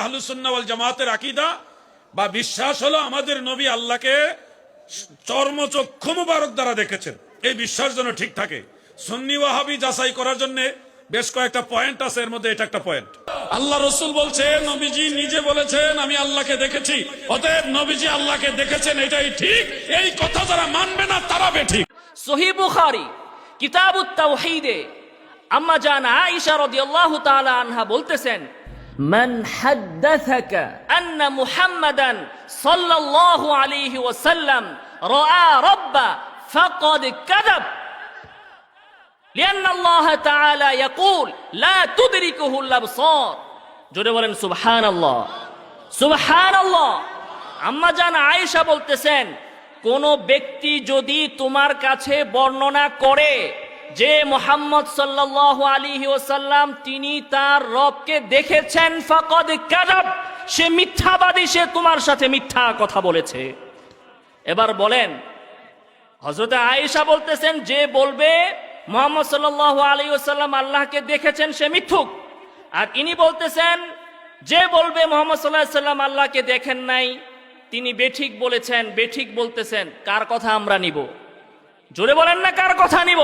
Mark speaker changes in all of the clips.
Speaker 1: আহলুস সুন্নাহ ওয়াল জামাতের আকীদা বা বিশ্বাস হলো আমাদের নবী আল্লাহকে চর্মচক্ষু মুবারক দ্বারা দেখেছেন। এই বিশ্বাস যেন ঠিক থাকে। সুন্নি ওয়াহাবি যাচাই করার জন্য বেশ কয়েকটা পয়েন্ট আছে, এর মধ্যে এটা একটা পয়েন্ট। আল্লাহ রাসূল বলছেন, নবীজি নিজে বলেছেন আমি আল্লাহকে দেখেছি, অতএব নবীজি আল্লাহকে দেখেছেন এটাই ঠিক। এই কথা যারা মানবে না তারা বেঠিক।
Speaker 2: সহিহ বুখারী কিতাবুত তাওহীদে আম্মা জান আয়েশা রাদিয়াল্লাহু তাআলা আনহা বলতেছেন, মান হাদ্দাসাকা আন্না মুহাম্মাদান সাল্লাল্লাহু আলাইহি ওয়াসাল্লাম রাআ রাব্বা ফাকাদ কাযাব লিআন্না আল্লাহ তাআলা ইয়াকুল লা তুদরিকুহুল আবসার। জোরে বলেন সুবহানাল্লাহ, সুবহানাল্লাহ। আম্মা জান আয়েশা বলতেছেন, কোন ব্যক্তি যদি তোমার কাছে বর্ণনা করে যে মুহাম্মদ সাল্লাল্লাহু আলাইহি ওয়াসাল্লাম তিনি তার রবকে দেখেছেন, ফাকাদ কাযাব, সে মিথ্যাবাদী, সে তোমার সাথে মিথ্যা কথা বলেছে। এবার বলেন, হযরত আয়েশা বলতেছেন যে বলবে মুহাম্মদ সাল্লাল্লাহু আলাইহি ওয়াসাল্লাম আল্লাহকে দেখেছেন সে মিথ্যুক, আর ইনি বলতেছেন যে বলবে মুহাম্মদ সাল্লাল্লাহু আলাইহি ওয়াসাল্লাম আল্লাহকে দেখেন নাই তিনি বেঠিক বলেছেন, বেঠিক বলতেছেন। কার কথা আমরা নিব? জোরে বলেন না, কার কথা নিব?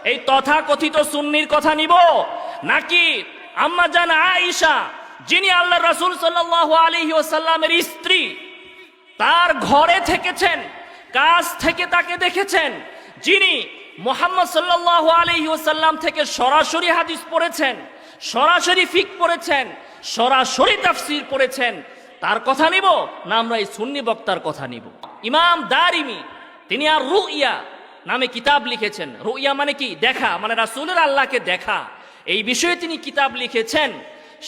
Speaker 2: এই তথাকথিত সুন্নির কথা নিব, নাকি আম্মা জান আয়েশা যিনি আল্লাহর রাসূল সাল্লাল্লাহু আলাইহি ওয়াসাল্লামের স্ত্রী, তার ঘরে থেকেছেন, কাছ থেকে তাকে দেখেছেন, যিনি মুহাম্মদ সাল্লাল্লাহু আলাইহি ওয়াসাল্লাম থেকে সরাসরি হাদিস পড়েছেন, সরাসরি ফিকহ পড়েছেন, সরাসরি তাফসীর পড়েছেন, তার কথা নিব না আমরা এই সুন্নি বক্তার কথা নিব? ইমাম দারিমি তিনি আর রুইয়া নামে কিতাব লিখেছেন। রুইয়া মানে কি? দেখা, মানে রাসূলের আল্লাহকে দেখা। এই বিষয়ে তিনি কিতাব লিখেছেন।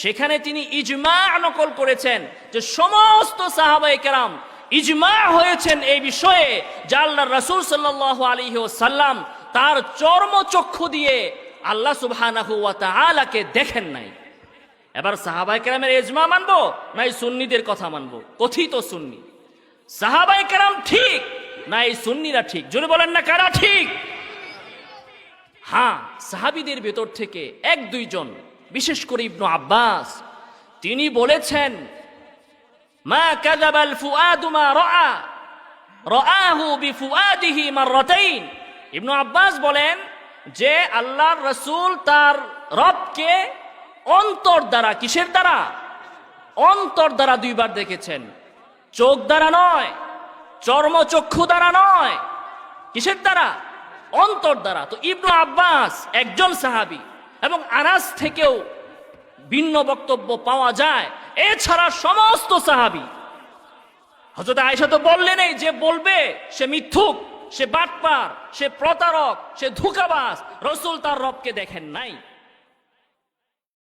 Speaker 2: সেখানে তিনি ইজমা নকল করেছেন যে সমস্ত সাহাবায়ে কেরাম ইজমা হয়েছেন এই বিষয়ে যে আল্লাহর রাসূল সাল্লাল্লাহু আলাইহি ওয়াসাল্লাম তার চর্মচক্ষু দিয়ে আল্লাহ সুবহানাহু ওয়া তাআলাকে দেখেন নাই। এবার সাহাবায়ে কেরামের ইজমা মানবো না এই সুন্নিদের কথা মানবো? কথিত সুন্নি সাহাবায়ে কেরাম ঠিক না এই সুন্নিরা ঠিক? জোরে বলেন না, কারা ঠিক? হ্যাঁ, সাহাবীদের ভেতর থেকে এক দুইজন, বিশেষ করে ইবনু আব্বাস, তিনি বলেছেন মা কাযাবাল ফুআদু মা রাআ রাআহু বিফুআদিহি মাররাতাইন। ইবনু আব্বাস বলেন যে আল্লাহর রাসূল তার রবকে অন্তর দ্বারা, কিসের দ্বারা? অন্তর দ্বারা দুইবার দেখেছেন, চোখ দ্বারা নয়, চর্মচক্ষু দ্বারা নয়। কিসের দ্বারা? অন্তর দ্বারা। তো ইবনু আব্বাস একজন সাহাবী, এবং আনাস থেকেও ভিন্ন বক্তব্য পাওয়া যায়। এছাড়া সমস্ত সাহাবী, হযরত আয়েশা তো বললেনই যে বলবে সে মিথ্যুক, সে বাটপার, সে প্রতারক, সে ধোঁকাবাজ, রাসূল তার রবকে দেখেন নাই।